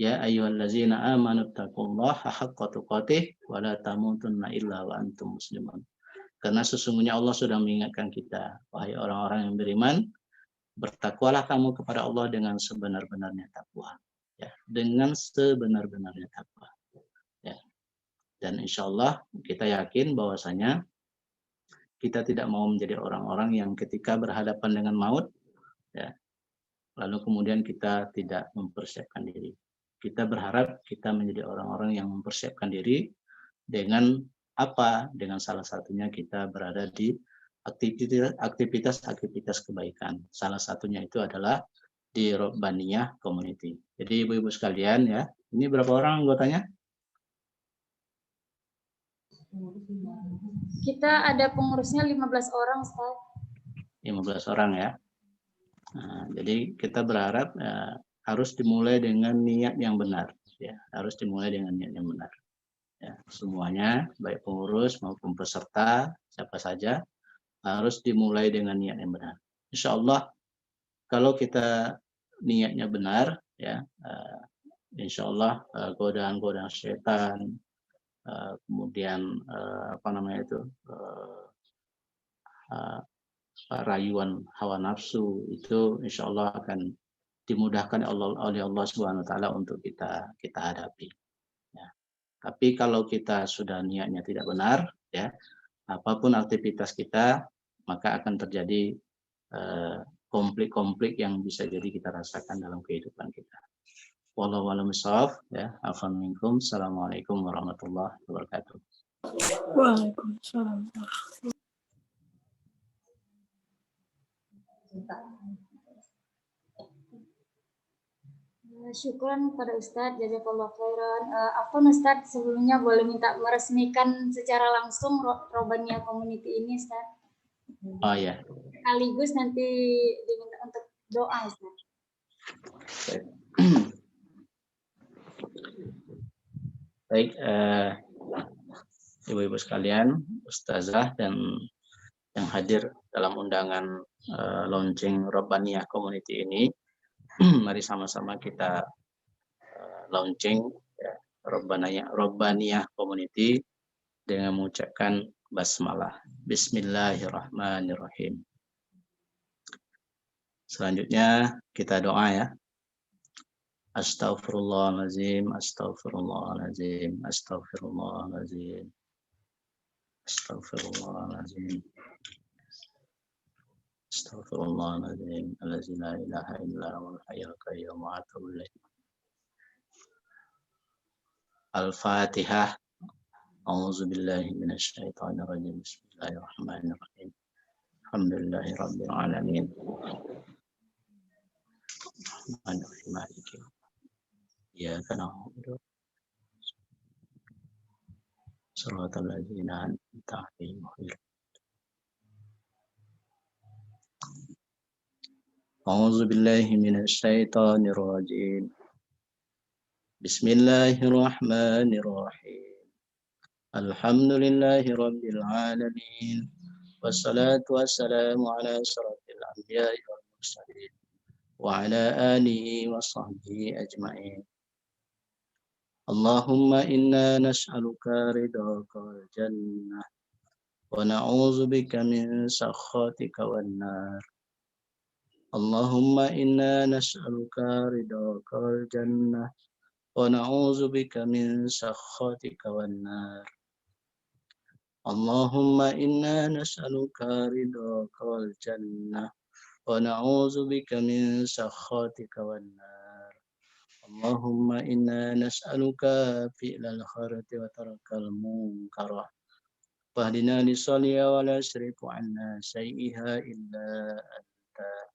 Ya ayyuhallazina amanu taqullaha haqqa tuqatih wa la tamutunna illa wa antum muslimun. Karena sesungguhnya Allah sudah mengingatkan kita, wahai orang-orang yang beriman, bertakwalah kamu kepada Allah dengan sebenar-benarnya takwa. Ya, dengan sebenar-benarnya takwa. Ya. Dan insya Allah kita yakin bahwasanya kita tidak mau menjadi orang-orang yang ketika berhadapan dengan maut, ya, lalu kemudian kita tidak mempersiapkan diri. Kita berharap kita menjadi orang-orang yang mempersiapkan diri dengan apa? Dengan salah satunya kita berada di aktivitas kebaikan. Salah satunya itu adalah di Robbaniyah Community. Jadi ibu-ibu sekalian ya, ini berapa orang anggotanya? Kita ada pengurusnya 15 orang, Ustaz. 15 orang ya. Nah, jadi kita berharap harus dimulai dengan niat yang benar, ya. Harus dimulai dengan niat yang benar. Ya, semuanya, baik pengurus maupun peserta, siapa saja, harus dimulai dengan niat yang benar. Insya Allah, kalau kita niatnya benar, ya, insya Allah godaan-godaan syaitan, kemudian rayuan hawa nafsu itu insya Allah akan dimudahkan oleh Allah Subhanahu wa taala untuk kita hadapi. Ya. Tapi kalau kita sudah niatnya tidak benar, ya, apapun aktivitas kita, maka akan terjadi konflik-konflik yang bisa jadi kita rasakan dalam kehidupan kita. Wallahu a'lam bishawab, ya. Afwan minkum. Assalamualaikum warahmatullahi wabarakatuh. Waalaikumsalam. Syukran kepada Ustadz, jazakallah khairan. Afwan Ustadz, sebelumnya boleh minta meresmikan secara langsung Robania Community ini, Ustadz. Oh ya. Sekaligus nanti diminta untuk doa, Ustadz. Baik, ibu-ibu sekalian, ustazah dan yang hadir dalam undangan launching Robania Community ini, mari sama-sama kita launching ya, Robania Community dengan mengucapkan basmalah. Bismillahirrahmanirrahim. Selanjutnya kita doa ya. Astaghfirullahaladzim, astaghfirullahaladzim, astaghfirullahaladzim, astaghfirullahaladzim, astaghfirullahaladzim, allazi la ilaha illa huwal hayyul qayyum wa atubu ilaih. Al-Fatihah. A'udzu billahi minasy syaithanir rajim. Bismillahirrahmanirrahim. Alhamdulillahi rabbil alamin. Maliki iyyaka na'budu shiratal ladzina an'amta 'alaihim A'udzu billahi minasy syaithanir rajim. Bismillahirrahmanirrahim. Alhamdulillahi rabbil alamin. Wassalatu wassalamu ala asyrafil anbiya'i wal mursalin wa ala alihi wa sahbihi ajma'in. Allahumma inna nas'aluka ridhaka wal jannah wa na'udzu bika min sakhatika wan nar. Allahumma inna nas'aluka ridhaka wal jannah wa na'udzu bika min sakhatika wan nar. Allahumma inna nas'aluka ridhaka wal jannah wa na'udzu bika min sakhatika wan nar. Allahumma inna nas'aluka fi'lal khairati wa tarakal munkarah. Fahdina lis-shaliya wa la yasrifu 'anna sayyiha illa anta.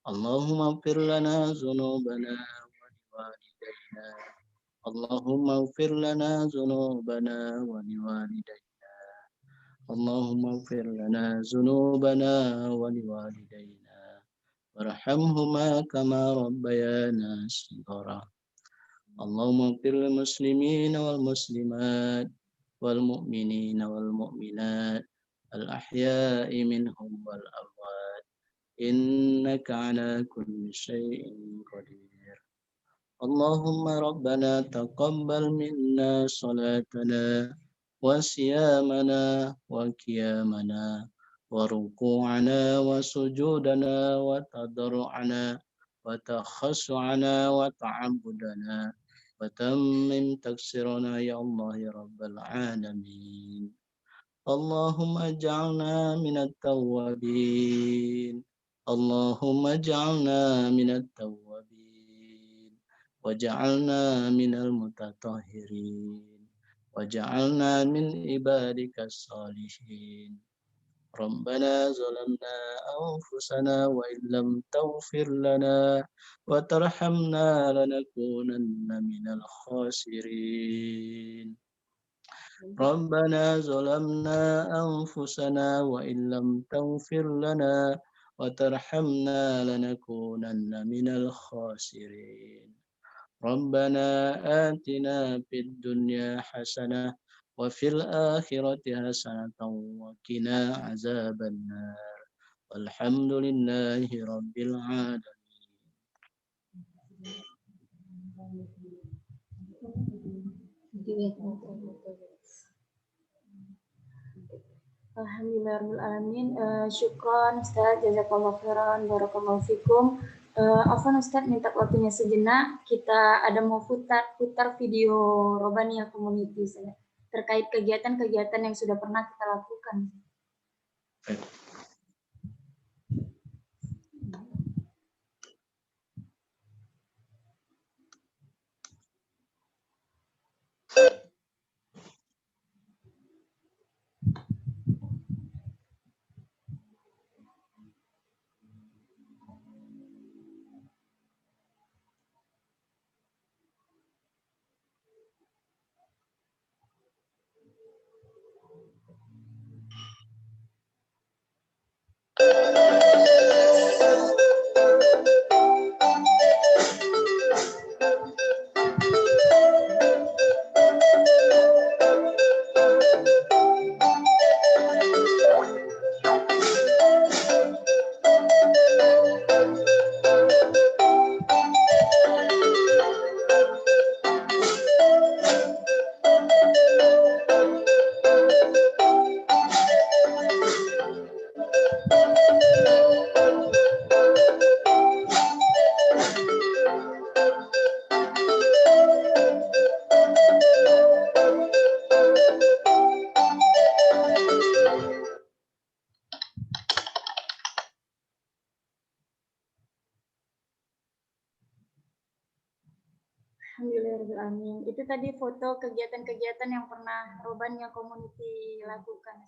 Allahumma ighfir lana dhunubana wa liwalidayna. Allahumma ighfir lana dhunubana wa liwalidayna. Allahumma ighfir lana dhunubana wa liwalidayna. Warhamhuma kama rabbayana shighara. Allahumma ighfir lil muslimina wal muslimat wal mu'minina wal mu'minat al ahya'i minhum wal amwat innaka ala kulli syai'in qadir. Allahumma rabbana taqabbal minna salatana wa siyamana wa qiyamana wa ruku'ana wa sujudana wa tadarru'ana wa takhassu'ana wa ta'abbudana wa tammim taksirana ya Allah ya Rabbal alamin. Allahumma ij'alna minat tawwabin. Allahumma ij'alna minat tawwabin. Waj'alna minal mutatahhirin. Waj'alna min ibadikas salihin. Rabbana zalamna anfusana wa illam taghfir lana wa tarhamna lanakunanna minal khasirin. Rabbana zalamna anfusana wa illam taghfir lana wa tarhamna lanakunanna minal khasirin. Rabbana atina fid dunya hasanah wa fil akhirati hasanatan wa qina azabannar. Walhamdulillahi rabbil alamin. Alhamdulillahirrahmanirrahim. Syukron Ustaz, jazakallahu khairan, barakallahu fikum. Afwan Ustaz, minta waktunya sejenak. Kita ada mau putar video Robaniyah Community terkait kegiatan-kegiatan yang sudah pernah kita lakukan. Alhamdulillahirrahmanirrahim. Itu tadi foto kegiatan-kegiatan yang pernah Robaniyah Community lakukan.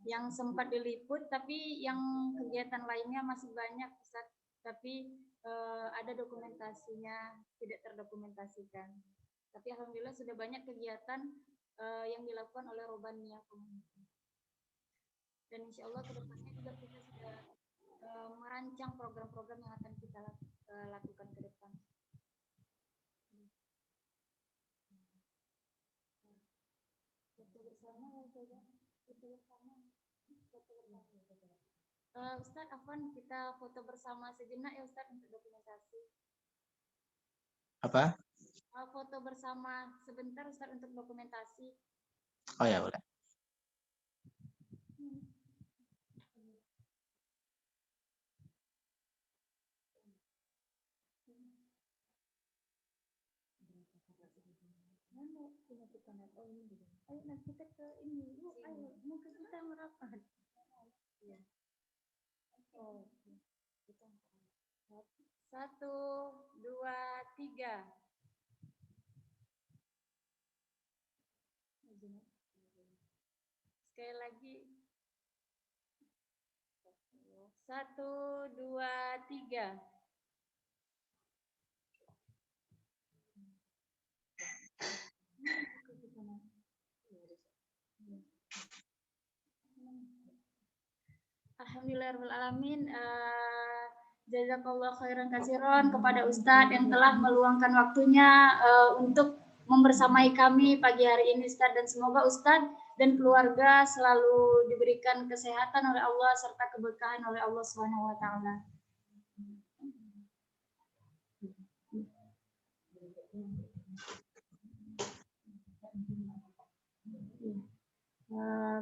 Yang sempat diliput, tapi yang kegiatan lainnya masih banyak, Ustaz. Tapi ada dokumentasinya, tidak terdokumentasikan. Tapi alhamdulillah sudah banyak kegiatan yang dilakukan oleh Robaniyah Community. Dan insya Allah ke depannya juga kita sudah merancang program-program yang akan kita lakukan ke depan. Ustaz, Afwan, kita foto bersama sejenak ya Ustaz untuk dokumentasi. Apa? Foto bersama sebentar Ustaz untuk dokumentasi. Oh ya, boleh. Ayo nanti kita ke ini, yuk, ayo, mungkin kita merapat. Ya. Oh, 1, 2, 3. Sekali lagi. 1, 2, 3. Alhamdulillahirrahmanirrahim. Jazakallah khairan katsiran kepada Ustadz yang telah meluangkan waktunya untuk membersamai kami pagi hari ini Ustadz, dan semoga Ustadz dan keluarga selalu diberikan kesehatan oleh Allah serta keberkahan oleh Allah Subhanahu wa taala.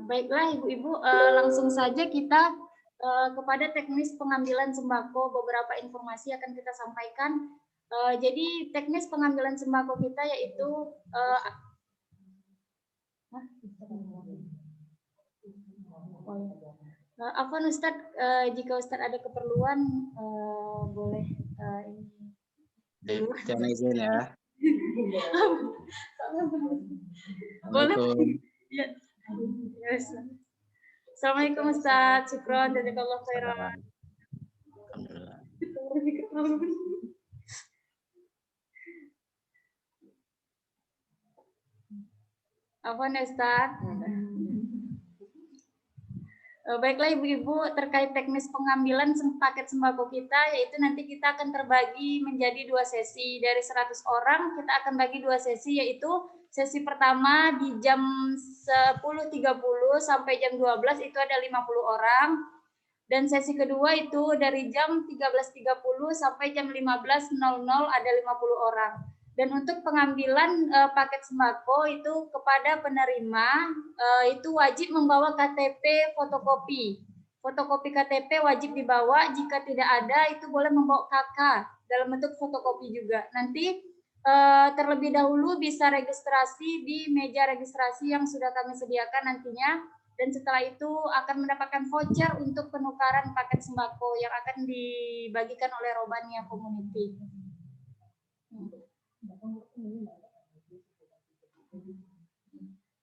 Baiklah Ibu-ibu, langsung saja kita kepada teknis pengambilan sembako. Beberapa informasi akan kita sampaikan. Jadi teknis pengambilan sembako kita yaitu Afwan Ustadz, jika Ustadz ada keperluan boleh Jangan izin ya. Boleh. Ya. Assalamualaikum Ustaz, syukron, jazakallahu khairan. Alhamdulillah. Afwan Ustaz. Baiklah Ibu-ibu, terkait teknis pengambilan paket sembako kita, yaitu nanti kita akan terbagi menjadi 2 sesi. Dari 100 orang, kita akan bagi 2 sesi, yaitu sesi pertama di jam 10.30 sampai jam 12 itu ada 50 orang. Dan sesi kedua itu dari jam 13.30 sampai jam 15.00 ada 50 orang. Dan untuk pengambilan paket sembako itu kepada penerima itu wajib membawa KTP fotokopi. Fotokopi KTP wajib dibawa, jika tidak ada itu boleh membawa KK dalam bentuk fotokopi juga. Nanti terlebih dahulu bisa registrasi di meja registrasi yang sudah kami sediakan nantinya, dan setelah itu akan mendapatkan voucher untuk penukaran paket sembako yang akan dibagikan oleh Robania Community.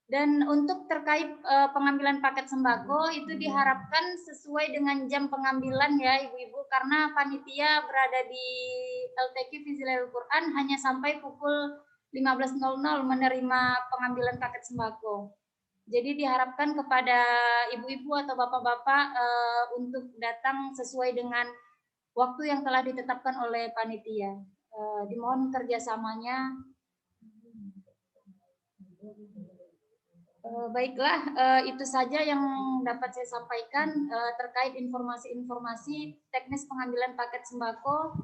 Dan untuk terkait pengambilan paket sembako itu diharapkan sesuai dengan jam pengambilan ya Ibu-Ibu, karena panitia berada di LTQ Fizilail Quran hanya sampai pukul 15.00 menerima pengambilan paket sembako. Jadi diharapkan kepada Ibu-Ibu atau Bapak-Bapak untuk datang sesuai dengan waktu yang telah ditetapkan oleh panitia. Dimohon kerjasamanya. Baiklah, itu saja yang dapat saya sampaikan terkait informasi-informasi teknis pengambilan paket sembako.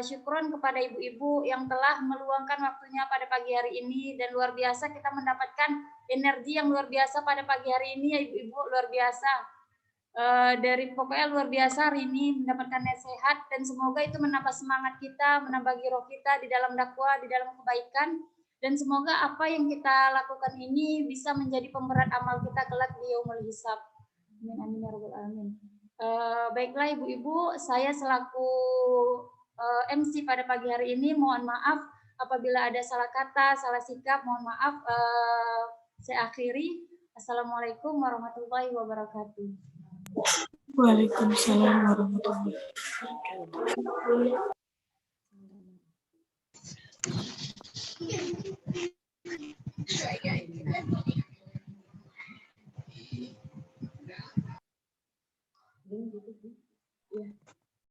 Syukron kepada ibu-ibu yang telah meluangkan waktunya pada pagi hari ini, dan luar biasa kita mendapatkan energi yang luar biasa pada pagi hari ini ya ibu-ibu, luar biasa. Dari pokoknya luar biasa hari ini mendapatkan nasihat, dan semoga itu menambah semangat kita, menambah giroh kita di dalam dakwah, di dalam kebaikan. Dan semoga apa yang kita lakukan ini bisa menjadi pemberat amal kita kelak di yaumul hisab. Amin amin ya rabbal alamin. Baiklah ibu-ibu, saya selaku MC pada pagi hari ini mohon maaf apabila ada salah kata, salah sikap, mohon maaf. Saya akhiri. Assalamualaikum warahmatullahi wabarakatuh. Waalaikumsalam warahmatullahi wabarakatuh.